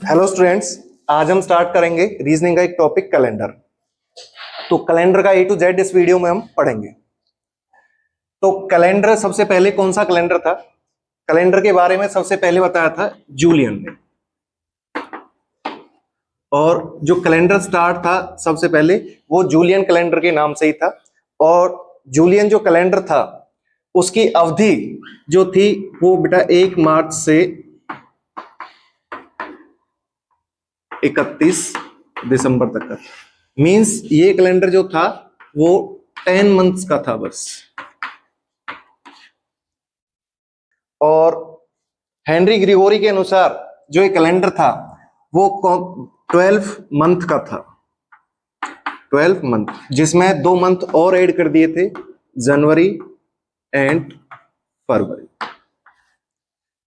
Hello students, आज हम start करेंगे रीजनिंग का एक टॉपिक कैलेंडर। तो कैलेंडर का ए टू जेड इस वीडियो में हम पढ़ेंगे। तो कैलेंडर, सबसे पहले कौन सा कैलेंडर था? कैलेंडर के बारे में सबसे पहले बताया था जूलियन ने। और जो कैलेंडर स्टार्ट था सबसे पहले वो जूलियन कैलेंडर के नाम से ही था। और जूलियन जो कैलेंडर था उसकी अवधि जो थी वो बेटा 1 मार्च से 31 दिसंबर तक का। मींस ये कैलेंडर जो था वो 10 मंथ्स का था बस। और हेनरी ग्रिगोरी के अनुसार जो ये कैलेंडर था वो 12 मंथ का था। 12 मंथ, जिसमें 2 मंथ और ऐड कर दिए थे, जनवरी एंड फरवरी।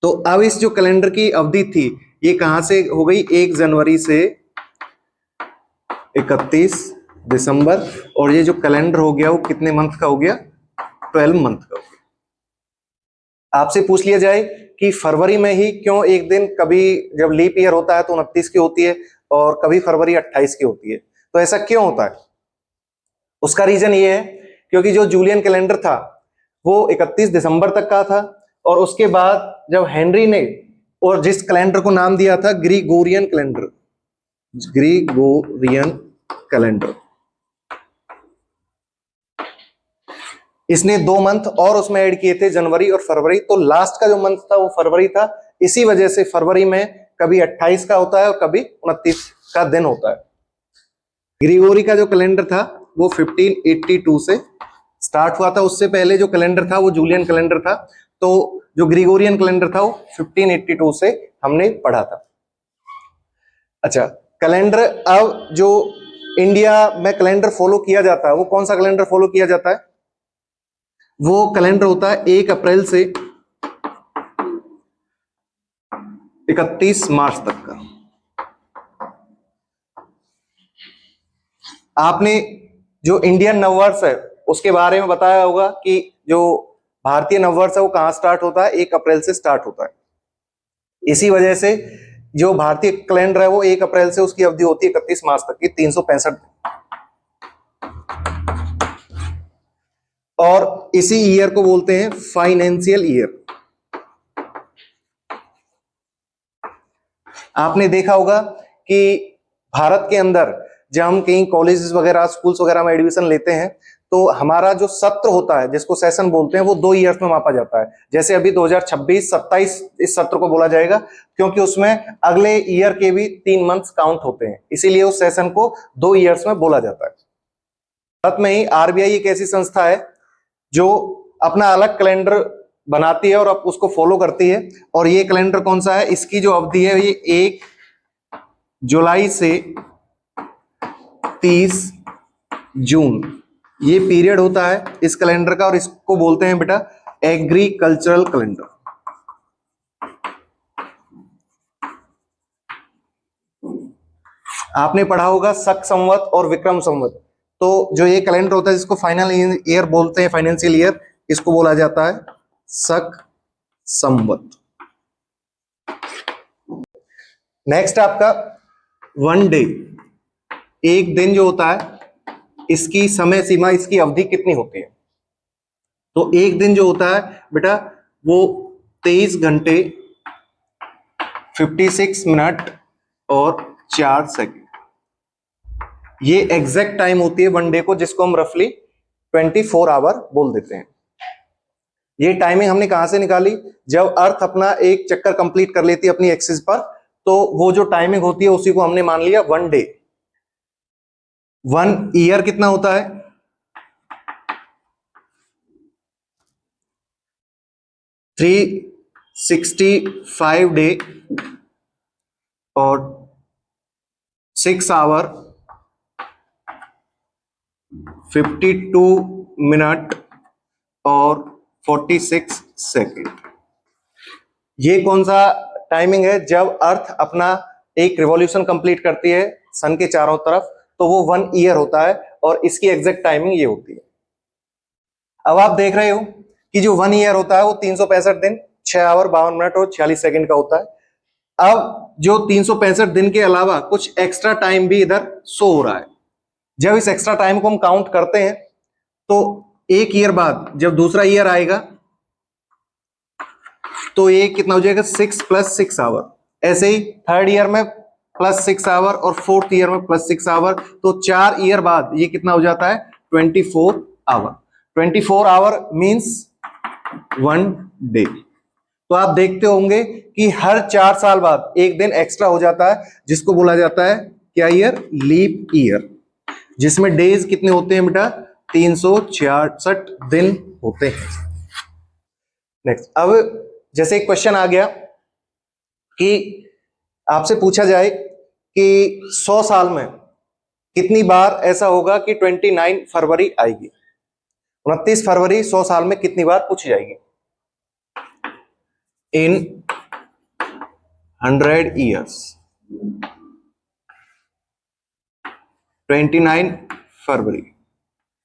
तो अब इस जो कैलेंडर की अवधि थी ये कहां से हो गई? 1 जनवरी से 31 दिसंबर। और ये जो कैलेंडर हो गया वो कितने मंथ का हो गया? 12 मंथ का हो गया। आपसे पूछ लिया जाए कि फरवरी में ही क्यों एक दिन, कभी जब लीप ईयर होता है तो 29 की होती है और कभी फरवरी 28 की होती है, तो ऐसा क्यों होता है? उसका रीजन ये है क्योंकि जो जूलियन कैलेंडर था वो 31 दिसंबर तक का था। और उसके बाद जब हेनरी ने और जिस कैलेंडर को नाम दिया था ग्रिगोरियन कैलेंडर, ग्रिगोरियन कैलेंडर, इसने 2 मंथ और उसमें ऐड किए थे, जनवरी और फरवरी। तो लास्ट का जो मंथ था वो फरवरी था। इसी वजह से फरवरी में कभी 28 का होता है और कभी 29 का दिन होता है। ग्रिगोरी का जो कैलेंडर था वो 1582 से स्टार्ट हुआ था। उससे पहले जो कैलेंडर था वो जूलियन कैलेंडर था। तो जो ग्रिगोरियन कैलेंडर था वो 1582 से हमने पढ़ा था। अच्छा, कैलेंडर अब जो इंडिया में कैलेंडर फॉलो किया जाता है वो कौन सा कैलेंडर फॉलो किया जाता है? वो कैलेंडर होता है 1 अप्रैल से 31 मार्च तक का। आपने जो इंडियन नववर्ष है उसके बारे में बताया होगा कि जो भारतीय नववर्ष है वो कहां स्टार्ट होता है? 1 अप्रैल से स्टार्ट होता है। इसी वजह से जो भारतीय कैलेंडर है वो 1 अप्रैल से उसकी अवधि होती है 31 मार्च तक की, 365। और इसी ईयर को बोलते हैं फाइनेंशियल ईयर। आपने देखा होगा कि भारत के अंदर जब हम कहीं कॉलेजेस वगैरह, स्कूल्स वगैरह में एडमिशन लेते हैं तो हमारा जो सत्र होता है, जिसको सेशन बोलते हैं, वो 2 ईयर्स में मापा जाता है। जैसे अभी 2026-27 इस सत्र को बोला जाएगा क्योंकि उसमें अगले ईयर के भी 3 मंथ्स काउंट होते हैं, इसीलिए उस सेशन को 2 ईयर्स में बोला जाता है। भारत में ही आरबीआई एक ऐसी संस्था है जो अपना अलग कैलेंडर बनाती है और अब उसको फॉलो करती है। और ये कैलेंडर कौन सा है? इसकी जो अवधि है ये 1 जुलाई से 30 जून, ये पीरियड होता है इस कैलेंडर का। और इसको बोलते हैं बेटा एग्रीकल्चरल कैलेंडर। आपने पढ़ा होगा शक संवत और विक्रम संवत। तो जो ये कैलेंडर होता है जिसको फाइनल ईयर बोलते हैं, फाइनेंशियल ईयर, इसको बोला जाता है शक संवत। नेक्स्ट आपका वन डे, एक दिन जो होता है इसकी समय सीमा, इसकी अवधि कितनी होती है? तो एक दिन जो होता है बेटा वो 23 घंटे 56 मिनट और 4 सेकंड, ये एग्जैक्ट टाइम होती है वन डे को, जिसको हम रफली 24 आवर बोल देते हैं। ये टाइमिंग हमने कहां से निकाली? जब अर्थ अपना एक चक्कर कंप्लीट कर लेती है अपनी एक्सिस पर, तो वो जो टाइमिंग होती है उसी को हमने मान लिया वन डे। 1 ईयर कितना होता है? 365 डे और 6 आवर 52 मिनट और 46 सेकेंड। ये कौन सा टाइमिंग है? जब अर्थ अपना एक रिवॉल्यूशन कंप्लीट करती है सन के चारों तरफ, तो वो 1 ईयर होता है और इसकी एग्जैक्ट टाइमिंग ये होती है। अब आप देख रहे हो कि जो 1 ईयर होता है वो 365 दिन 6 आवर 52 मिनट और 46 सेकंड का होता है। अब जो 365 दिन के अलावा कुछ एक्स्ट्रा टाइम भी इधर शो हो रहा है। जब इस एक्स्ट्रा टाइम को हम काउंट करते हैं तो एक ईयर बाद जब दूसरा ईयर आएगा तो ये कितना हो जाएगा 6 + 6 आवर। ऐसे ही थर्ड ईयर में +6 आवर और फोर्थ ईयर में +6 आवर, तो 4 ईयर बाद ये कितना हो जाता है 24 आवर। 24 our means 1 day. तो आप देखते होंगे कि हर 4 साल बाद एक दिन एक्स्ट्रा हो जाता है, जिसको बोला जाता है क्या ईयर, लीप ईयर, जिसमें डेज कितने होते हैं बेटा 366 दिन होते हैं। नेक्स्ट, अब जैसे एक क्वेश्चन आ गया कि आपसे पूछा जाए कि 100 साल में कितनी बार ऐसा होगा कि 29 फरवरी आएगी, 29 फरवरी 100 साल में कितनी बार पूछी जाएगी। इन 100 years 29 फरवरी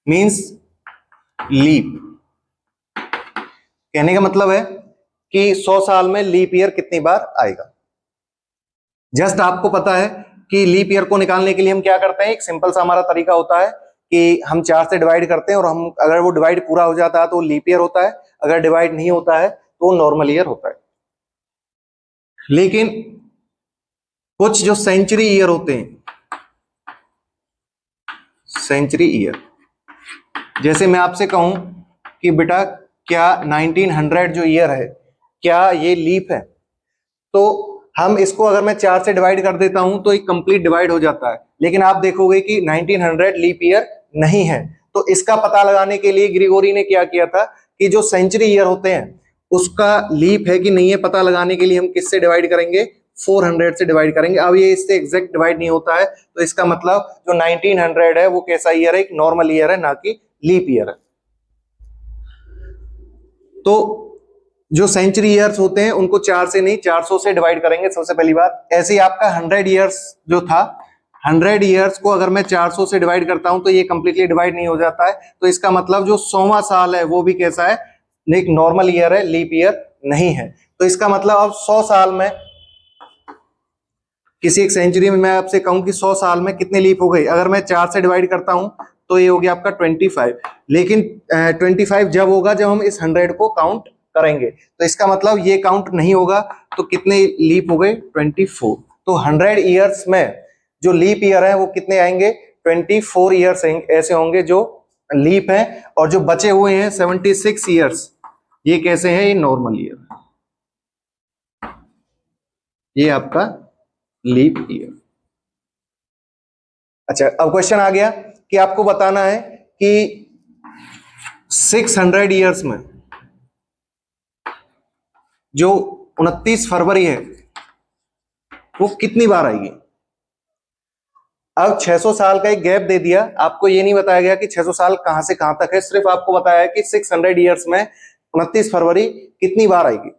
मींस लीप। कहने का मतलब है कि 100 साल में लीप ईयर कितनी बार आएगा। जस्ट आपको पता है कि लीप ईयर को निकालने के लिए हम क्या करते हैं, एक सिंपल सा हमारा तरीका होता है कि हम 4 से डिवाइड करते हैं और हम अगर वो डिवाइड पूरा हो जाता है तो लीप ईयर होता है, अगर डिवाइड नहीं होता है तो नॉर्मल ईयर होता है। लेकिन कुछ जो सेंचुरी ईयर होते हैं, सेंचुरी ईयर, जैसे मैं आपसे कहूं कि बेटा क्या 1900 जो ईयर है क्या ये लीप है, तो हम इसको अगर मैं 4 से डिवाइड कर देता हूं तो एक कंप्लीट डिवाइड हो जाता है। लेकिन आप देखोगे कि 1900 लीप ईयर नहीं है, तो इसका पता लगाने के लिए ग्रिगोरी ने क्या किया था कि जो सेंचुरी ईयर होते हैं उसका लीप है कि नहीं है पता लगाने के लिए हम किससे डिवाइड करेंगे, 400 से डिवाइड करेंगे। अब ये इससे एग्जैक्ट डिवाइड नहीं होता है, तो इसका मतलब जो 1900 है वो कैसा ईयर है, एक नॉर्मल ईयर है, ना कि लीप ईयर है। तो जो सेंचुरी ईयर्स होते हैं उनको 4 से नहीं 400 से डिवाइड करेंगे सबसे पहली बात। ऐसे ही आपका 100 ईयर्स जो था, 100 ईयर्स को अगर मैं 400 से डिवाइड करता हूं तो ये कंप्लीटली डिवाइड नहीं हो जाता है, तो इसका मतलब जो 100वां साल है वो भी कैसा है, एक नॉर्मल ईयर है, लीप ईयर नहीं है। तो इसका मतलब अब 100 साल में किसी एक सेंचुरी में मैं आपसे कहूं कि 100 साल में कितने लीप हो गई, अगर मैं 4 से डिवाइड करता हूं तो ये हो गया आपका 25। लेकिन 25 जब होगा जब हम इस 100 को काउंट करेंगे, तो इसका मतलब ये काउंट नहीं होगा, तो कितने लीप हो गए 24। तो 100 ईयर्स में जो लीप ईयर है वो कितने आएंगे 24 ईयर्स ऐसे होंगे जो लीप है, और जो बचे हुए हैं 76 ईयर्स ये कैसे हैं, ये नॉर्मल ईयर, ये आपका लीप ईयर। अच्छा, अब क्वेश्चन आ गया कि आपको बताना है कि 600 ईयर्स में जो 29 फरवरी है वो कितनी बार आएगी। अब 600 साल का एक गैप दे दिया, आपको ये नहीं बताया गया कि 600 साल कहां से कहां तक है, सिर्फ आपको बताया है कि 600 ईयर्स में 29 फरवरी कितनी बार आएगी।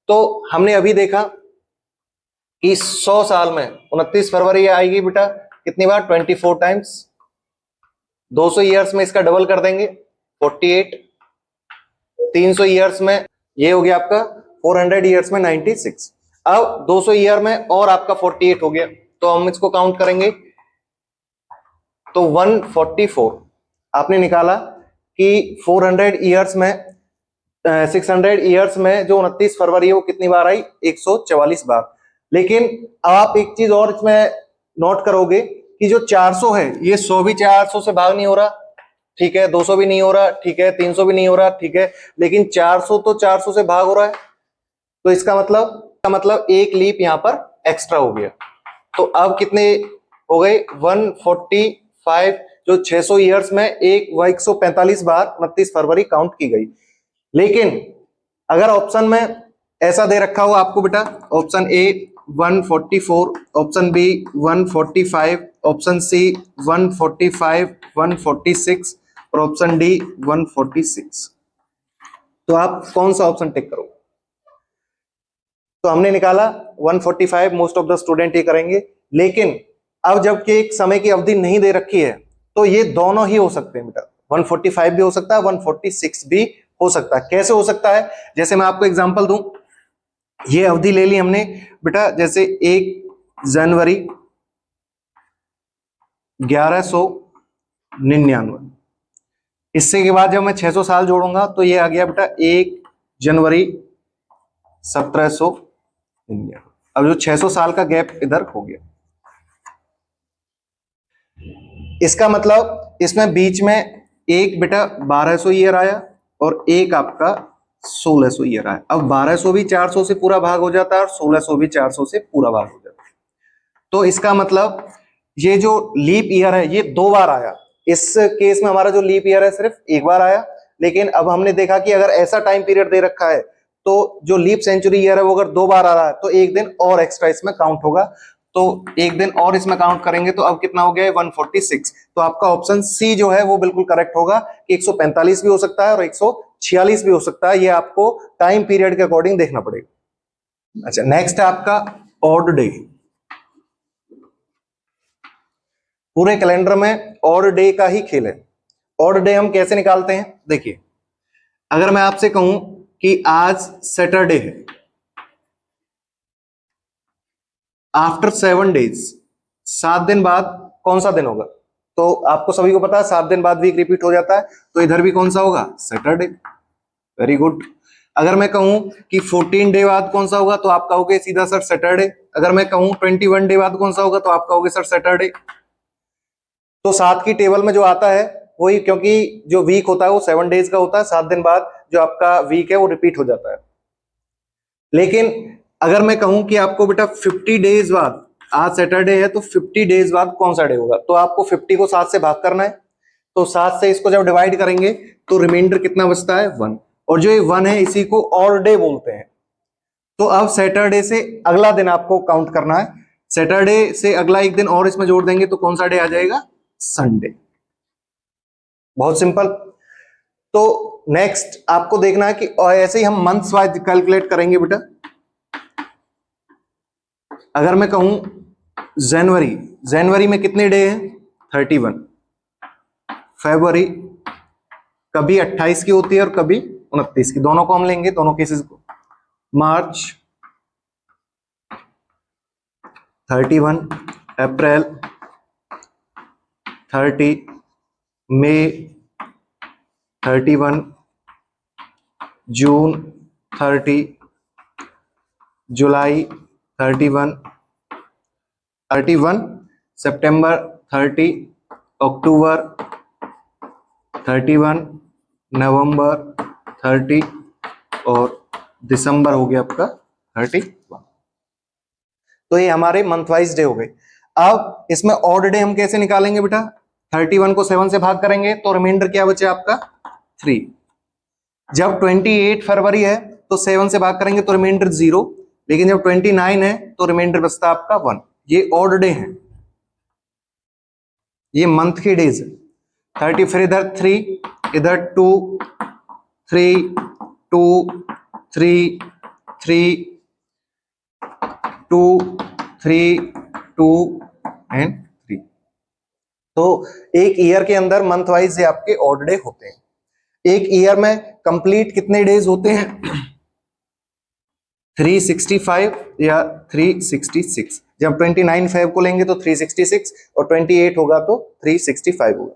तो हमने अभी देखा कि 100 साल में 29 फरवरी आएगी बेटा कितनी बार, 24 टाइम्स। 200 ईयर्स में इसका डबल कर देंगे 48, 300 ईयर्स में ये हो गया आपका, 400 ईयर्स में 96। अब 200 ईयर में और आपका 48 हो गया, तो हम इसको काउंट करेंगे तो 144 आपने निकाला कि 400 ईयर्स में 600 ईयर्स में जो 29 फरवरी है वो कितनी बार आई, 144 बार। लेकिन अब आप एक चीज और इसमें नोट करोगे कि जो 400 है ये 100 भी 400 से भाग नहीं हो रहा, ठीक है, 200 भी नहीं हो रहा, ठीक है, 300 भी नहीं हो रहा, ठीक है, लेकिन 400 तो 400 से भाग हो रहा है, तो इसका मतलब एक लीप यहां पर एक्स्ट्रा हो गया। तो अब कितने हो गए 145, जो 600 ईयर्स में 145 बार 29 फरवरी काउंट की गई। लेकिन अगर ऑप्शन में ऐसा दे रखा हो आपको बेटा, option A 144, option B 145, option C 145, 146 और ऑप्शन डी 146, तो आप कौन सा ऑप्शन टिक करोगे। तो हमने निकाला 145, मोस्ट ऑफ द स्टूडेंट ये करेंगे। लेकिन अब जबकि एक समय की अवधि नहीं दे रखी है तो ये दोनों ही हो सकते हैं बेटा, 145 भी हो सकता है, 146 भी हो सकता है। कैसे हो सकता है, जैसे मैं आपको एग्जांपल दूं ये अवधि ले ली हमने बेटा, जैसे 1 जनवरी 1199, इससे के बाद जब मैं 600 साल जोड़ूंगा तो ये आ गया बेटा 1 जनवरी 1799। अब जो 600 साल का गैप इधर हो गया, इसका मतलब इसमें बीच में एक बेटा 1200 ईयर आया और एक आपका 1600 ईयर आया। अब 1200 भी 400 से पूरा भाग हो जाता है और 1600 भी 400 से पूरा भाग हो जाता है। तो इसका मतलब ये जो लीप ईयर है ये 2 बार आया। इस केस में हमारा जो लीप ईयर है सिर्फ 1 बार आया, लेकिन अब हमने देखा कि अगर ऐसा टाइम पीरियड दे रखा है तो जो लीप सेंचुरी ईयर है वो अगर 2 बार आ रहा है तो 1 दिन और एक्स्ट्रा इसमें काउंट होगा। तो 1 दिन और इसमें काउंट करेंगे तो अब कितना हो गया है 146। तो आपका ऑप्शन सी जो है वो बिल्कुल करेक्ट होगा कि 145 भी हो सकता है और 146 भी हो सकता है। ये आपको टाइम पीरियड के अकॉर्डिंग देखना पड़ेगा। अच्छा, नेक्स्ट है आपका ऑड डे। पूरे कैलेंडर में ऑड डे का ही खेल है। ऑड डे हम कैसे निकालते हैं, देखिए अगर मैं आपसे कहूं कि आज सैटरडे है, आफ्टर 7 डेज, 7 दिन बाद कौन सा दिन होगा, तो आपको सभी को पता है 7 दिन बाद वीक रिपीट हो जाता है, तो इधर भी कौन सा होगा, सैटरडे। Very good. अगर मैं कहूं कि 14 डे बाद कौन सा होगा तो आप कहोगे सीधा सर सैटरडे। अगर मैं कहूं 21 डे बाद कौन सा होगा तो आप कहोगे सर सैटरडे। तो 7 की टेबल में जो आता है वही, क्योंकि जो वीक होता है वो 7 डेज का होता है, 7 दिन बाद जो आपका वीक है वो रिपीट हो जाता है। लेकिन अगर मैं कहूं कि आपको बेटा 50 डेज बाद, आज सैटरडे है तो 50 डेज बाद कौन सा डे होगा, तो आपको 50 को 7 से भाग करना है। तो 7 से इसको जब डिवाइड करेंगे तो रिमाइंडर कितना बचता है 1, और जो ये 1 है इसी को ऑड डे बोलते हैं। तो अब सैटरडे से अगला दिन आपको काउंट करना है। सैटरडे से अगला एक दिन और इसमें जोड़ देंगे तो कौन सा डे आ जाएगा, संडे। बहुत सिंपल। तो नेक्स्ट आपको देखना है कि ऐसे ही हम मंथ्स वाइज कैलकुलेट करेंगे बेटा। अगर मैं कहूं जनवरी, जनवरी में कितने डे हैं 31। फरवरी कभी 28 की होती है और कभी 29 की, दोनों को हम लेंगे, दोनों केसेस को। मार्च 31, अप्रैल 30, मई 31, जून 30, जुलाई 31, सितंबर 30, अक्टूबर 31, नवंबर 30 और दिसंबर हो गया आपका 31। तो ये हमारे मंथ वाइज डे हो गए। अब इसमें ऑड डे हम कैसे निकालेंगे बेटा, 31 को 7 से भाग करेंगे तो रिमाइंडर क्या बचे आपका 3। जब 28 फरवरी है तो 7 से भाग करेंगे तो रिमाइंडर 0, लेकिन जब 29 है तो रिमाइंडर बचता आपका 1। ये ऑड डे है, ये मंथ के डेज है। 30 फिर इधर 3, इधर 2, 3, 2, 3, 3, 2, 3, 2 एंड 3। तो एक ईयर के अंदर मंथ वाइज ये आपके ऑड डे होते हैं। एक ईयर में कंप्लीट कितने डेज होते हैं 365 या 366। जब 29 फेब को लेंगे तो 366 और 28 होगा तो 365 होगा।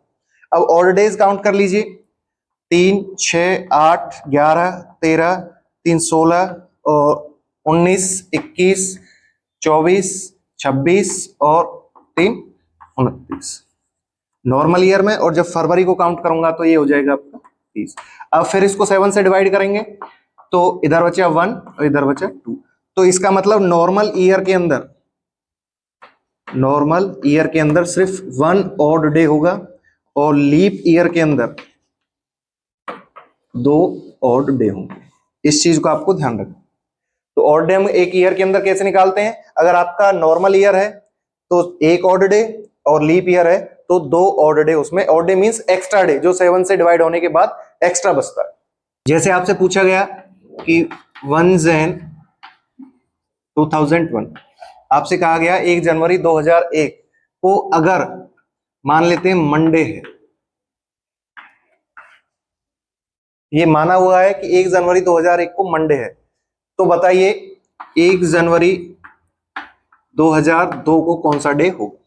अब ऑड डेज काउंट कर लीजिए, 3, 6, 8, 11, 13, 3, 16 और 19, 21, 24, 26 और 3, 29 नॉर्मल ईयर में। और जब फरवरी को काउंट करूंगा तो ये हो जाएगा आपका 30। अब फिर इसको 7 से डिवाइड करेंगे तो इधर बचा 1 और इधर बचा 2। तो इसका मतलब नॉर्मल ईयर के अंदर सिर्फ 1 ऑड डे होगा और लीप ईयर के अंदर 2 ऑड डे होंगे। इस चीज को आपको ध्यान रखना। तो ऑड डे हम एक ईयर के अंदर कैसे निकालते हैं, अगर आपका नॉर्मल ईयर है तो 1 ऑड डे और लीप ईयर है तो 2 ऑड डे। उसमें odd day means extra day जो 7 से डिवाइड होने के बाद एक्स्ट्रा बचता है। जैसे आपसे पूछा गया कि 1 जैन 2001, आपसे कहा गया 1 जनवरी 2001 को अगर मान लेते हैं मंडे है, ये माना हुआ है कि 1 जनवरी 2001 को मंडे है, तो बताइए 1 जनवरी 2002 को कौन सा डे होगा?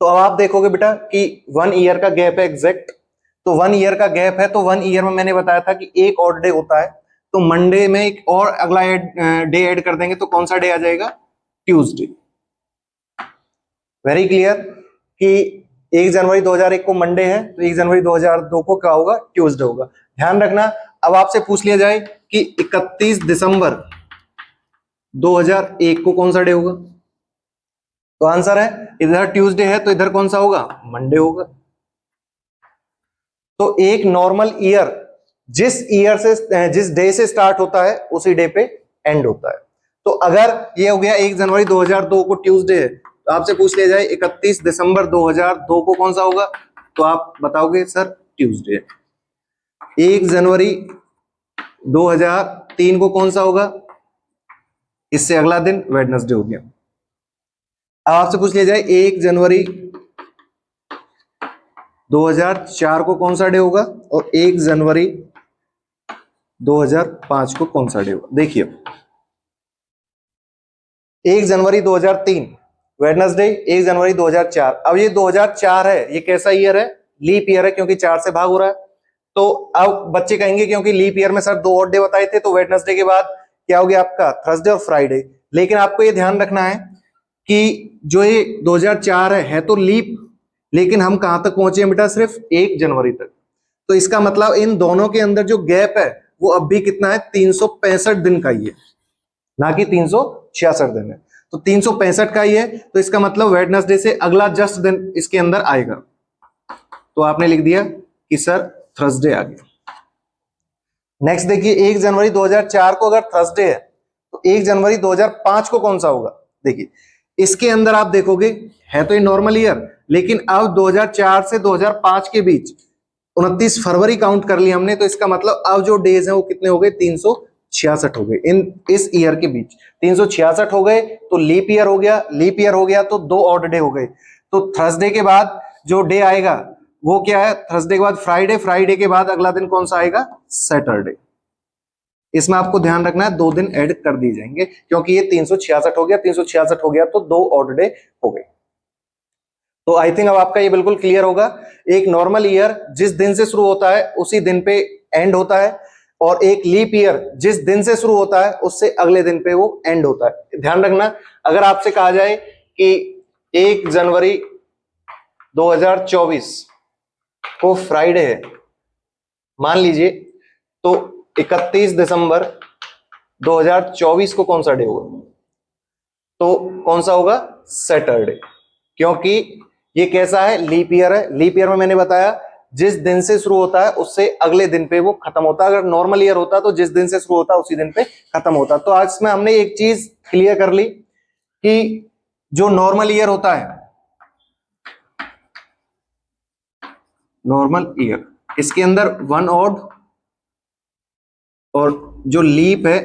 तो अब आप देखोगे बेटा कि 1 ईयर का गैप है एग्जैक्ट, तो 1 ईयर का गैप है, तो 1 ईयर में मैंने बताया था कि एक और डे होता है, तो मंडे में एक और अगला डे ऐड कर देंगे तो कौन सा डे आ जाएगा? ट्यूसडे। वेरी क्लियर कि 1 जनवरी 2001 को मंडे है, तो 1 जनवरी 2002 को क्या होगा? ट्यूसडे होगा। ध्यान रखना, अब आपसे पूछ लिया जाए कि 31 दिसंबर 2001 को कौन सा डे होगा, तो आंसर है इधर ट्यूसडे है तो इधर कौन सा होगा? मंडे होगा। तो एक नॉर्मल ईयर जिस डे से स्टार्ट होता है उसी डे पे एंड होता है। तो अगर ये हो गया 1 जनवरी 2002 को ट्यूसडे है, तो आपसे पूछ लिया जाए 31 दिसंबर 2002 को कौन सा होगा, तो आप बताओगे सर ट्यूसडे है। 1 जनवरी 2003 को कौन सा होगा? इससे अगला दिन वेडनेसडे हो गया। अब आपसे पूछ लिया जाए 1 जनवरी 2004 को कौन सा डे होगा और 1 जनवरी 2005 को कौन सा डे होगा? देखिए 1 जनवरी 2003 वेडनेसडे, 1 जनवरी 2004। अब ये 2004 है, ये कैसा ईयर है? लीप ईयर है, क्योंकि 4 से भाग हो रहा है। तो अब बच्चे कहेंगे क्योंकि लीप ईयर में सर 2 और डे बताए थे, तो वेडनेसडे के बाद क्या हो गया आपका? थर्सडे और फ्राइडे। लेकिन आपको ये ध्यान रखना है कि जो ये 2004 है तो लीप, लेकिन हम कहां तक पहुंचे हैं बेटा? सिर्फ 1 जनवरी तक। तो इसका मतलब इन दोनों के अंदर जो गैप है वो अब भी कितना है? 365 दिन का ही है, ना कि 366 दिन है। तो 365 का ही है, तो इसका मतलब वेडनेसडे से अगला जस्ट दिन इसके अंदर आएगा। तो आपने लिख दिया कि सर थर्सडे आ गया। नेक्स्ट देखिए 1 जनवरी 2004 को अगर थर्सडे है तो 1 जनवरी 2005 को कौन सा होगा? देखिए इसके अंदर आप देखोगे है तो ये नॉर्मल ईयर, लेकिन अब 2004 से 2005 के बीच 29 फरवरी काउंट कर ली हमने, तो इसका मतलब अब जो डेज हैं वो कितने हो गए? 366 हो गए इस ईयर के बीच। 366 हो गए तो लीप ईयर हो गया, लीप ईयर हो गया तो 2 ऑड डे हो गए। तो थर्सडे के बाद जो डे आएगा वो क्या है? थर्सडे के बाद फ्राइडे, फ्राइडे के बाद अगला दिन कौन सा आएगा? सैटरडे। इसमें आपको ध्यान रखना है 2 दिन ऐड कर दिए जाएंगे, क्योंकि ये 366 हो गया, 366 हो गया तो 2 ऑड डे हो गए। तो आई थिंक अब आपका ये बिल्कुल क्लियर होगा। एक नॉर्मल ईयर जिस दिन से शुरू होता है उसी दिन पे एंड होता है, और एक लीप ईयर जिस दिन से शुरू होता है उससे अगले दिन पे वो एंड होता है। ध्यान रखना, अगर आपसे कहा जाए कि 1 जनवरी 2024 को फ्राइडे है मान लीजिए, तो 31 दिसंबर 2024 को कौन सा डे होगा? तो कौन सा होगा? सैटरडे, क्योंकि ये कैसा है? लीप ईयर है। लीप ईयर में मैंने बताया जिस दिन से शुरू होता है उससे अगले दिन पे वो खत्म होता है। अगर नॉर्मल ईयर होता तो जिस दिन से शुरू होता उसी दिन पे खत्म होता। तो आज में हमने एक चीज क्लियर कर ली कि जो नॉर्मल ईयर होता है, नॉर्मल ईयर, इसके अंदर 1 ऑड और जो लीप है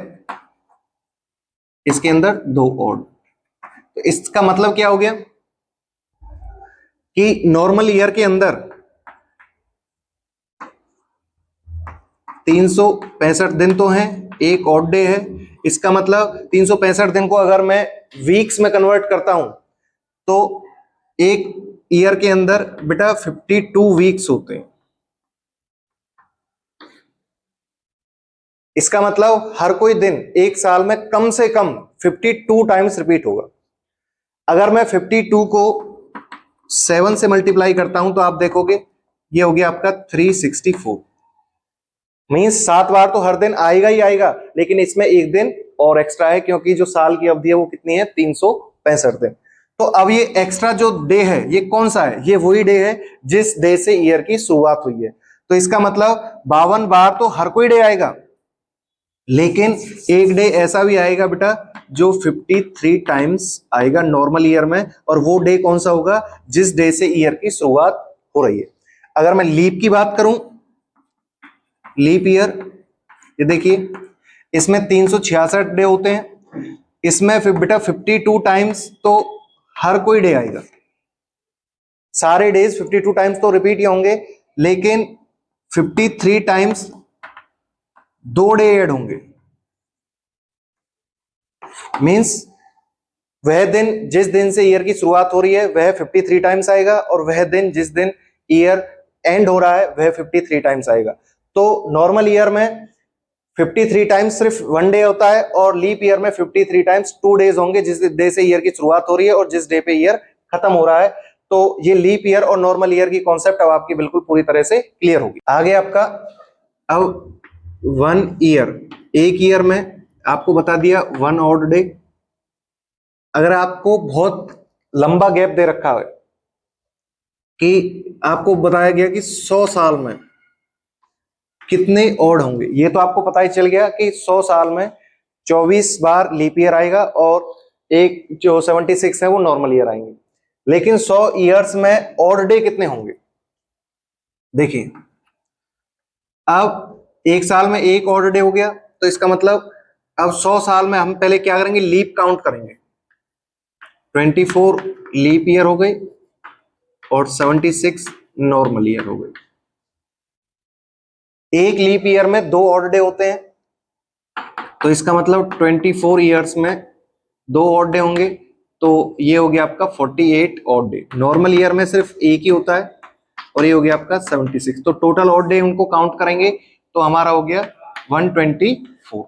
इसके अंदर 2 ऑड। तो इसका मतलब क्या हो गया कि नॉर्मल ईयर के अंदर 365 दिन तो हैं, एक ऑड डे है। इसका मतलब 365 दिन को अगर मैं वीक्स में कन्वर्ट करता हूं तो एक ईयर के अंदर बेटा 52 वीक्स होते हैं। इसका मतलब हर कोई दिन एक साल में कम से कम 52 टाइम्स रिपीट होगा। अगर मैं 52 को 7 से मल्टीप्लाई करता हूं तो आप देखोगे ये हो गया आपका 364। मीन्स 7 बार तो हर दिन आएगा ही आएगा, लेकिन इसमें एक दिन और एक्स्ट्रा है, क्योंकि जो साल की अवधि है वो कितनी है? 365 दिन। तो अब ये एक्स्ट्रा जो डे है ये कौन सा है? ये वही डे है जिस डे से ईयर की शुरुआत हुई है। तो इसका मतलब 52 बार तो हर कोई डे आएगा, लेकिन एक डे ऐसा भी आएगा बेटा जो 53 टाइम्स आएगा नॉर्मल ईयर में, और वो डे कौन सा होगा? जिस डे से ईयर की शुरुआत हो रही है। अगर मैं लीप की बात करूं, लीप ईयर, ये देखिए इसमें 366 डे होते हैं, इसमें फिर बेटा 52 टाइम्स तो हर कोई डे आएगा। सारे डेज 52 टाइम्स तो रिपीट ही होंगे, लेकिन 53 टाइम्स 2 डे ऐड होंगे। मीन्स वह दिन जिस दिन से ईयर की शुरुआत हो रही है वह 53 टाइम्स आएगा, और वह दिन जिस दिन ईयर एंड हो रहा है वह 53 टाइम्स आएगा। तो नॉर्मल ईयर में 53 टाइम्स सिर्फ वन डे होता है, और लीप ईयर में 53 टाइम्स 2 डेज होंगे, जिस डे से ईयर की शुरुआत हो रही है और जिस डे पे ईयर खत्म हो रहा है। तो ये लीप ईयर और नॉर्मल ईयर की कॉन्सेप्ट अब आपकी बिल्कुल पूरी तरह से क्लियर होगी। आगे आपका अब 1 ईयर, एक ईयर में आपको बता दिया 1 ऑड डे। अगर आपको बहुत लंबा गैप दे रखा है कि आपको बताया गया कि 100 साल में कितने ऑड होंगे, ये तो आपको पता ही चल गया कि 100 साल में 24 बार लीप ईयर आएगा और एक जो 76 है वो नॉर्मल ईयर आएंगे। लेकिन 100 ईयर्स में ऑड डे कितने होंगे? देखिए, अब एक साल में एक ऑड डे हो गया, तो इसका मतलब अब 100 साल में हम पहले क्या करेंगे, लीप काउंट करेंगे। 24 लीप ईयर हो गई और 76 नॉर्मल ईयर हो गई। एक लीप ईयर में 2 ऑड डे होते हैं, तो इसका मतलब 24 ईयर्स में 2 ऑड डे होंगे, तो ये हो गया आपका 48 ऑड डे। नॉर्मल ईयर में सिर्फ एक ही होता है, और ये हो गया आपका 76। तो टोटल ऑड डे उनको काउंट करेंगे तो हमारा हो गया 124,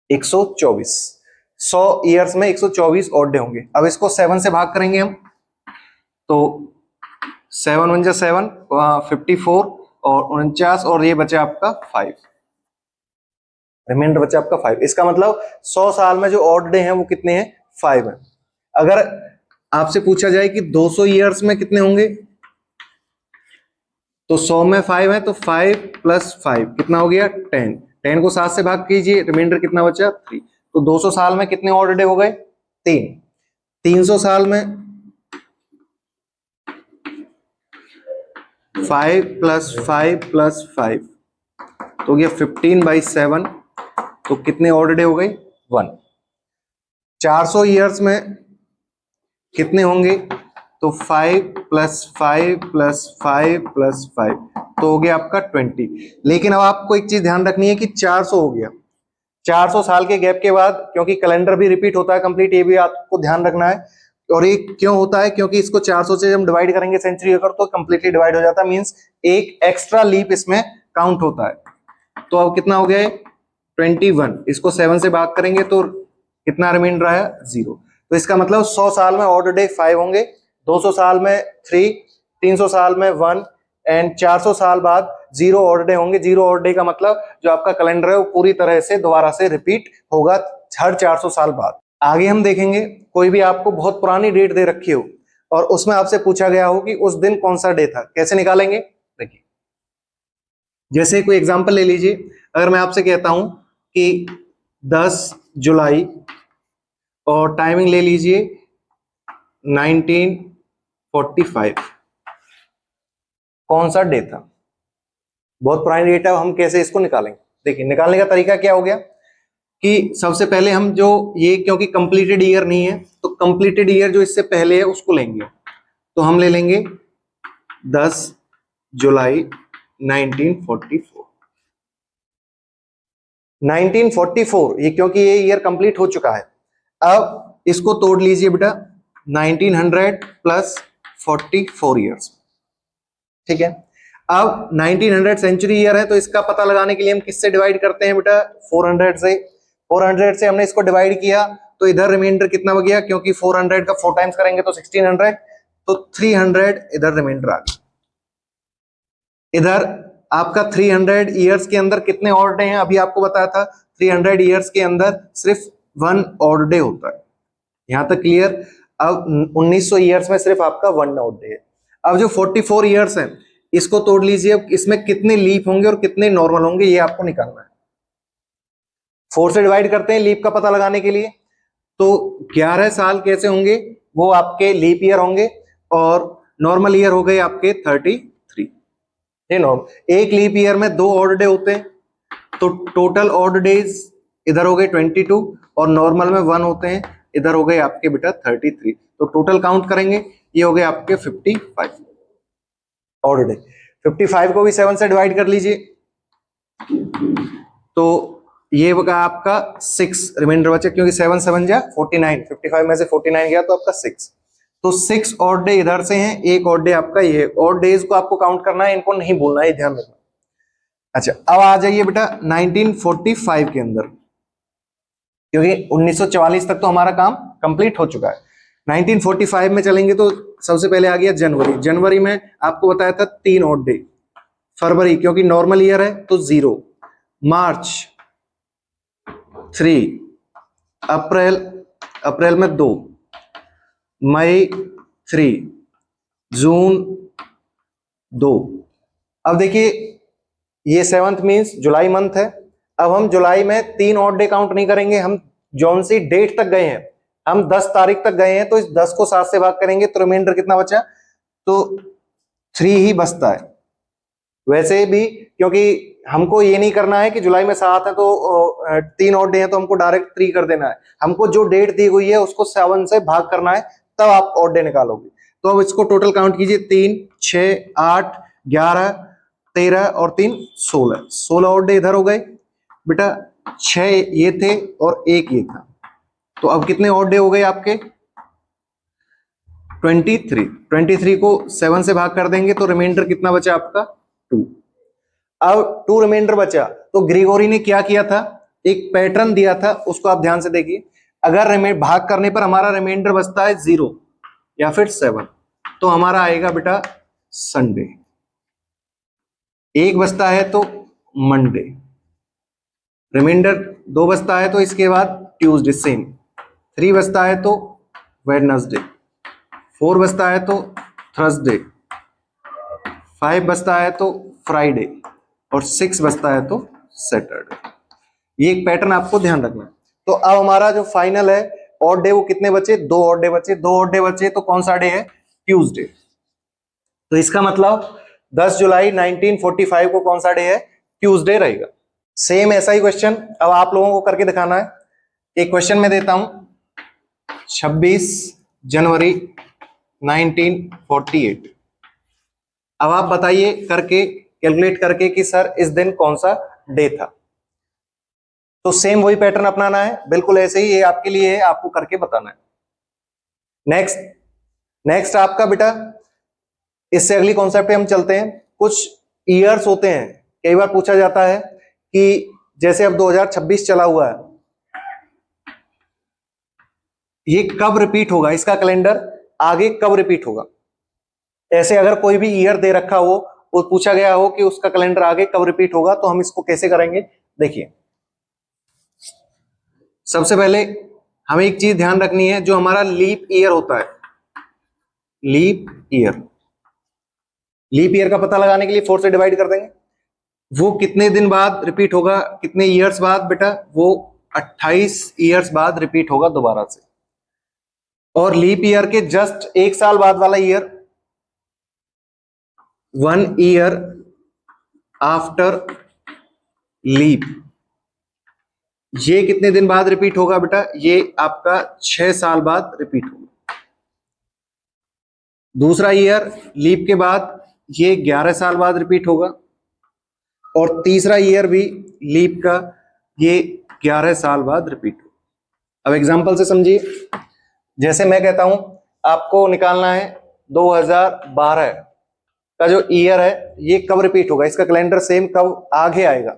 124। 100 ईयर्स में 124 ऑड डे होंगे। अब इसको 7 से भाग करेंगे हम, तो 7 1 7, 54 और 49, और ये बचा आपका 5, रिमाइंडर बचा आपका 5। इसका मतलब 100 साल में जो ऑड डे हैं वो कितने हैं, 5 हैं। अगर आपसे पूछा जाए कि 200 ईयर्स में कितने होंगे, तो 100 में 5 है, तो 5 + 5 कितना हो गया, 10। 10 को 7 से भाग कीजिए, रिमाइंडर कितना बचा, 3। तो 200 साल में कितने ऑड डे हो गए, 3। 300 साल में 5 + 5 + 5 तो हो गया 15/7, तो कितने ऑड डे हो गए, 1। 400 ईयर्स में कितने होंगे, तो 5 + 5 + 5 + 5 तो हो गया आपका 20। लेकिन अब आपको एक चीज ध्यान रखनी है कि 400 हो गया, 400 साल के गैप के बाद, क्योंकि कैलेंडर भी रिपीट होता है कंप्लीट, ये भी आपको ध्यान रखना है। और ये क्यों होता है, क्योंकि इसको 400 से हम डिवाइड करेंगे सेंचुरी अगर, तो कंप्लीटली डिवाइड हो जाता है, मींस एक एक्स्ट्रा लीप इसमें काउंट होता है। तो अब कितना हो गया, 21। इसको 7 से भाग करेंगे तो कितना रिमाइंडर आया, 0। तो इसका मतलब 100 साल में ऑड डे 5 होंगे, 200 साल में 3, 300 साल में 1, एंड 400 साल बाद 0 ऑड डे होंगे। 0 ऑड डे का मतलब जो आपका कैलेंडर है वो पूरी तरह से दोबारा से रिपीट होगा हर 400 साल बाद। आगे हम देखेंगे, कोई भी आपको बहुत पुरानी डेट दे रखी हो और उसमें आपसे पूछा गया हो कि उस दिन कौन सा डे था, कैसे निकालेंगे। देखिए, जैसे कोई एग्जांपल ले लीजिए, अगर मैं आपसे कहता हूं कि 10 जुलाई और टाइमिंग ले लीजिए 1945, कौन सा डे था, बहुत पुरानी डेट है, हम कैसे इसको निकालेंगे। देखिए, निकालने का तरीका क्या हो गया कि सबसे पहले हम जो ये, क्योंकि कंप्लीटेड ईयर नहीं है, तो कंप्लीटेड ईयर जो इससे पहले है उसको लेंगे। तो हम ले लेंगे 10 जुलाई 1944। 1944, ये क्योंकि ये ईयर कंप्लीट हो चुका है। अब इसको तोड़ लीजिए बेटा, 1900 + 44 ईयर्स, ठीक है। अब 1900 सेंचुरी ईयर है, तो इसका पता लगाने के लिए हम किससे डिवाइड करते हैं बेटा, 400 से। 400 से हमने इसको डिवाइड किया तो इधर रिमाइंडर कितना बच गया, क्योंकि 400 का 4 टाइम्स करेंगे तो 1600, तो 300 इधर रिमाइंडर आ गया। इधर आपका 300 ईयर्स के अंदर कितने ऑड डे हैं, अभी आपको बताया था 300 ईयर्स के अंदर सिर्फ 1 ऑड डे होता है, यहां तक क्लियर। अब 1900 ईयर्स में सिर्फ आपका 1 ऑड डे है। अब जो 44 ईयर्स हैं इसको तोड़ लीजिए, इसमें कितने लीप होंगे और कितने नॉर्मल होंगे ये आपको निकालना है। 4 से डिवाइड करते हैं लीप का पता लगाने के लिए, तो 11 साल कैसे होंगे, वो आपके लीप ईयर होंगे, और नॉर्मल ईयर हो गए आपके 33। एक लीप ईयर में 2 ऑड डे होते हैं, तो टोटल ऑड डेज इधर हो गए 22, और नॉर्मल में 1 होते हैं, इधर हो गए आपके बेटा 33। तो टोटल काउंट करेंगे, ये हो गए आपके 55 ऑड डे। 55 को भी 7 से डिवाइड कर लीजिए, तो ये होगा आपका 6 रिमाइंडर बचे, क्योंकि 7 7 जा 49, 55 में से 49 गया तो आपका 6, तो 6 ऑड डे इधर से हैं, एक ऑड डे आपका ये, ऑड डेज को आपको काउंट करना है, इनको नहीं भूलना है, ध्यान रखना। अच्छा अब आ जाइए बेटा 1945 के अंदर, क्योंकि 1944 तक तो हमारा काम कंप्लीट हो चुका है। 1945 में चलेंगे तो सबसे पहले आ गया जनवरी। जनवरी में आपको बताया था 3 ऑड डे, फरवरी क्योंकि नॉर्मल ईयर है तो 0, मार्च 3, अप्रैल, अप्रैल में 2, मई 3, जून 2। अब देखिए ये 7th मीन्स जुलाई मंथ है। अब हम जुलाई में 3 ऑड डे काउंट नहीं करेंगे, हम जौन सी डेट तक गए हैं, हम 10 तारीख तक गए हैं, तो इस 10 को 7 से भाग करेंगे तो रिमाइंडर कितना बचा, तो 3 ही बचता है। वैसे भी क्योंकि हमको ये नहीं करना है कि जुलाई में 7 है तो 3 ऑड डे है तो हमको डायरेक्ट 3 कर देना है, हमको जो डेट दी हुई है उसको 7 से भाग करना है, तब आप ऑड डे निकालोगे। तो अब इसको टोटल काउंट कीजिए, 3 6 8 11 13 और 3 16, 16 ऑड डे इधर हो गए बेटा, 6 ये थे और 1 ये था, तो अब कितने ऑड डे हो गए आपके 23। 23 को 7 से भाग कर देंगे तो रिमाइंडर कितना बचा आपका 2। अब 2 रिमाइंडर बचा तो ग्रीगोरी ने क्या किया था, एक पैटर्न दिया था, उसको आप ध्यान से देखिए। अगर भाग करने पर हमारा रिमाइंडर बचता है 0 या फिर 7 तो हमारा आएगा बेटा संडे, 1 बचता है तो मंडे, रिमाइंडर 2 बचता है तो इसके बाद ट्यूसडे सेम, 3 बचता है तो वेडनेसडे, 4 बचता है तो थर्सडे, 5 बचता है तो फ्राइडे और 6 बचता है तो सैटरडे। ये एक पैटर्न आपको ध्यान रखना है। तो अब हमारा जो फाइनल है ऑड डे वो कितने बचे, 2 ऑड डे बचे, 2 ऑड डे बचे तो कौन सा डे है, ट्यूसडे। तो इसका मतलब 10 जुलाई 1945 को कौन सा डे है, ट्यूसडे रहेगा। सेम ऐसा ही क्वेश्चन अब आप लोगों को करके दिखाना है। एक क्वेश्चन में देता हूं 26 जनवरी 1948। अब आप बताइए करके, कैलकुलेट करके कि सर इस दिन कौन सा डे था। तो सेम वही पैटर्न अपनाना है, बिल्कुल ऐसे ही, ये आपके लिए है, आपको करके बताना है। नेक्स्ट आपका बेटा, इससे अगली कॉन्सेप्ट पे हम चलते हैं। कुछ ईयर्स होते हैं, कई बार पूछा जाता है कि जैसे अब 2026 चला हुआ है, ये कब रिपीट होगा, इसका कैलेंडर आगे कब रिपीट होगा। ऐसे अगर कोई भी ईयर दे रखा हो, वो पूछा गया हो कि उसका कैलेंडर आगे कब रिपीट होगा, तो हम इसको कैसे करेंगे देखिए। सबसे पहले हमें एक चीज ध्यान रखनी है, जो हमारा लीप ईयर होता है, लीप ईयर, लीप ईयर का पता लगाने के लिए 4 से डिवाइड कर देंगे। वो कितने दिन बाद रिपीट होगा, कितने ईयर्स बाद बेटा, वो 28 ईयर्स बाद रिपीट होगा दोबारा से। और लीप ईयर के जस्ट 1 साल बाद वाला ईयर, 1 ईयर आफ्टर लीप, ये कितने दिन बाद रिपीट होगा बेटा, ये आपका 6 साल बाद रिपीट होगा। दूसरा ईयर लीप के बाद ये 11 साल बाद रिपीट होगा। और तीसरा ईयर भी लीप का, ये 11 साल बाद रिपीट होगा। अब एग्जांपल से समझिए, जैसे मैं कहता हूं आपको निकालना है 2012 का जो ईयर है ये कब रिपीट होगा, इसका कैलेंडर सेम कब आगे आएगा।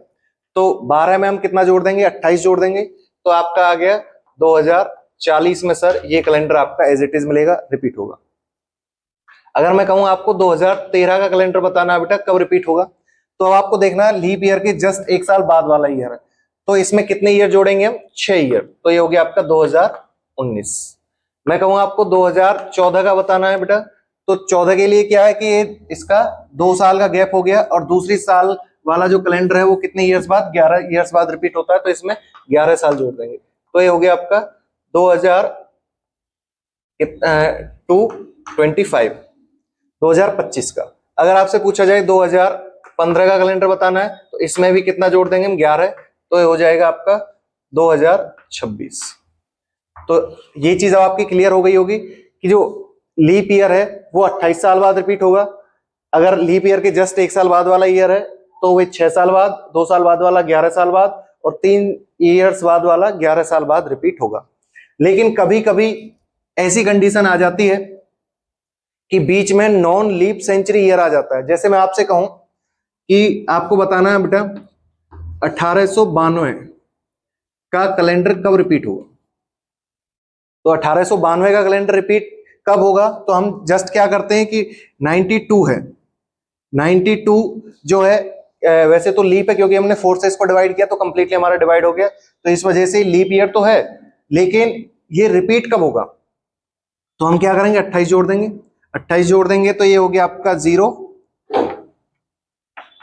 तो 12 में हम कितना जोड़ देंगे, 28 जोड़ देंगे, तो आपका आ गया 2040 में सर ये कैलेंडर आपका एज इट इज मिलेगा, रिपीट होगा। अगर मैं कहूं आपको 2013 का कैलेंडर बताना है बेटा कब रिपीट होगा, तो अब आपको देखना है लीप ईयर के जस्ट 1 साल बाद वाला ईयर है, तो इसमें कितने ईयर जोड़ेंगे हम, 6 ईयर, तो ये हो गया आपका 2019। मैं कहूंगा आपको 2014 का बताना है बेटा, तो 14 के लिए क्या है कि ये इसका 2 साल का गैप हो गया, और दूसरी साल वाला जो कैलेंडर है वो कितने ईयर्स बाद, 11 ईयर्स बाद रिपीट होता है, तो इसमें 11 साल जोड़ देंगे, तो ये हो गया आपका 2025 का। अगर आपसे पूछा जाए 2015 का कैलेंडर बताना है, तो इसमें भी कितना जोड़ देंगे हम, 11, तो ये हो जाएगा आपका 2026। तो ये चीज अब आपकी क्लियर हो गई होगी कि जो लीप ईयर है वो 28 साल बाद रिपीट होगा। अगर लीप ईयर के जस्ट 1 साल बाद वाला ईयर है तो वो 6 साल बाद, 2 साल बाद वाला 11 साल बाद, और 3 ईयर्स बाद वाला 11 साल बाद रिपीट होगा। लेकिन कभी कभी ऐसी कंडीशन आ जाती है कि बीच में नॉन लीप सेंचुरी ईयर आ जाता है। जैसे मैं आपसे कहूं कि आपको बताना है बेटा 1892 का कैलेंडर कब रिपीट होगा, तो 1892 का कैलेंडर रिपीट कब होगा, तो हम जस्ट क्या करते हैं कि 92 है, 92 जो है वैसे तो लीप है क्योंकि हमने 4 से इसको डिवाइड किया तो कंप्लीटली हमारा डिवाइड हो गया, तो इस वजह से लीप ईयर तो है, लेकिन ये रिपीट कब होगा, तो हम क्या करेंगे 28 जोड़ देंगे, 28 जोड़ देंगे तो ये हो गया आपका 0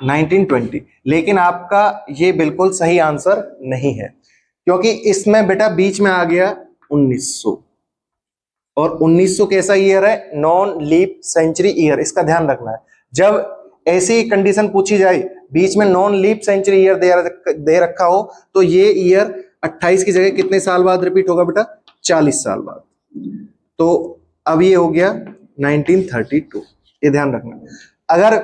1920। लेकिन आपका ये बिल्कुल सही आंसर नहीं है क्योंकि इसमें बेटा बीच में आ गया 1900, और 1900 कैसा ईयर है, नॉन लीप सेंचुरी ईयर, इसका ध्यान रखना है। जब ऐसी कंडीशन पूछी जाए बीच में नॉन लीप सेंचुरी ईयर दे रखा हो तो ये ईयर 28 की जगह कितने साल बाद रिपीट होगा बेटा, 40 साल बाद। तो अब ये हो गया 1932, ये ध्यान रखना। अगर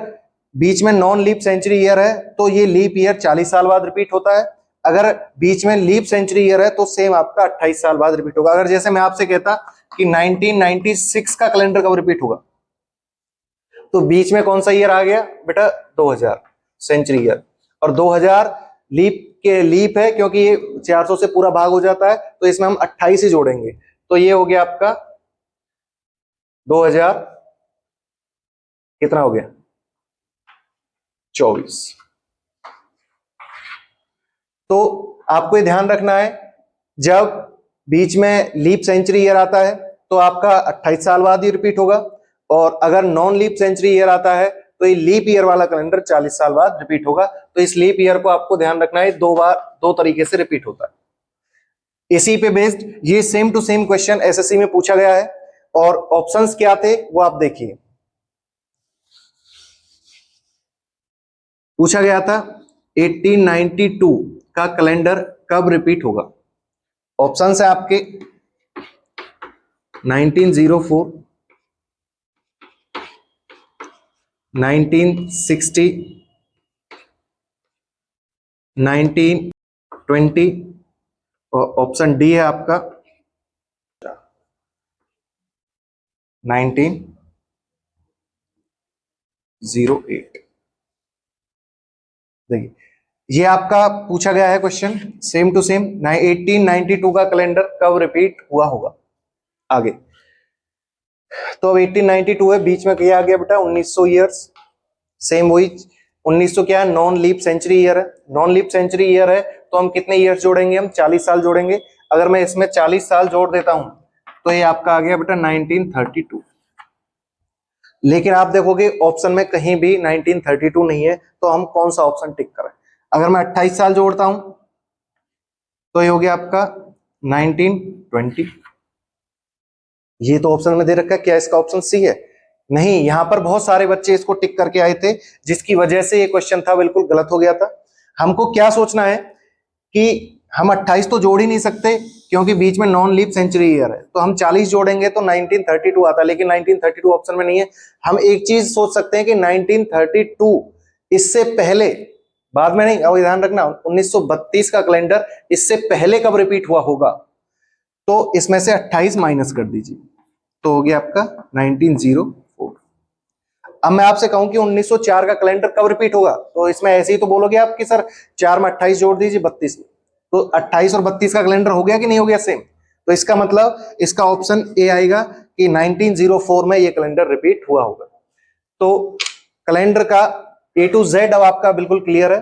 बीच में नॉन लीप सेंचुरी ईयर है तो ये लीप ईयर 40 साल बाद रिपीट होता है, अगर बीच में लीप सेंचुरी ईयर है तो सेम आपका 28 साल बाद रिपीट होगा। अगर जैसे मैं आपसे कहता कि 1996 का कैलेंडर कब रिपीट होगा, तो बीच में कौन सा ईयर आ गया बेटा, 2000 सेंचुरी ईयर, और 2000 लीप है क्योंकि ये 400 से पूरा भाग हो जाता है, तो इसमें हम 28 ही जोड़ेंगे, तो ये हो गया आपका 2000 कितना हो गया 24। तो आपको ये ध्यान रखना है जब बीच में लीप सेंचुरी ईयर आता है तो आपका 28 साल बाद ही रिपीट होगा, और अगर नॉन लीप सेंचुरी ईयर आता है तो ये लीप ईयर वाला कैलेंडर 40 साल बाद रिपीट होगा। तो इस लीप ईयर को आपको ध्यान रखना है, 2 बार 2 तरीके से रिपीट होता है। इसी पे बेस्ड ये same to same question SSC में पूछा गया है, और ऑप्शंस क्या थे वो आप देखिए। पूछा गया था 1892 का कैलेंडर कब रिपीट होगा, ऑप्शन है आपके 1904, 1960, 1920, और ऑप्शन डी है आपका 1908। देखिए ये आपका पूछा गया है क्वेश्चन सेम टू सेम, 1892 का कैलेंडर कब रिपीट हुआ होगा। आगे तो अब 1892 है, बीच में क्या आ गया बेटा 1900 ईयर्स, सेम वही 1900 क्या है, नॉन लीप सेंचुरी ईयर है, नॉन लीप सेंचुरी ईयर है तो हम कितने ईयर्स जोड़ेंगे, हम 40 साल जोड़ेंगे। अगर मैं इसमें 40 साल जोड़ देता हूं तो ये आपका आ गया बेटा 1932। लेकिन आप देखोगे ऑप्शन में कहीं भी 1932 नहीं है, तो हम कौन सा ऑप्शन टिक करें। अगर मैं 28 साल जोड़ता हूं तो ये हो गया आपका 1920। ये तो ऑप्शन में दे रखा है, क्या इसका ऑप्शन सी है, नहीं। यहां पर बहुत सारे बच्चे इसको टिक करके आए थे जिसकी वजह से ये क्वेश्चन था बिल्कुल गलत हो गया था। हमको क्या सोचना है कि हम 28 तो जोड़ ही नहीं सकते क्योंकि बीच में नॉन लीप सेंचुरी ईयर है, तो हम 40 जोड़ेंगे तो 1932 आता है, लेकिन 1932 ऑप्शन में नहीं है। हम एक चीज सोच सकते हैं कि 1932 इससे पहले, बाद में नहीं, और ध्यान रखना 1932 का कैलेंडर इससे पहले कब रिपीट हुआ होगा, तो इसमें से 28 माइनस कर दीजिए तो हो गया आपका 1904। अब मैं आपसे कहूं कि 1904 का कैलेंडर कब रिपीट होगा, तो इसमें ऐसे ही तो बोलोगे आप कि सर 4 में 28 जोड़ दीजिए 32 में, तो 28 और 32 का कैलेंडर हो गया कि नहीं हो गया सेम, तो इसका मतलब इसका ऑप्शन ए आएगा कि 1904 में ये कैलेंडर रिपीट हुआ होगा। तो कैलेंडर का A to Z अब आपका बिल्कुल क्लियर है।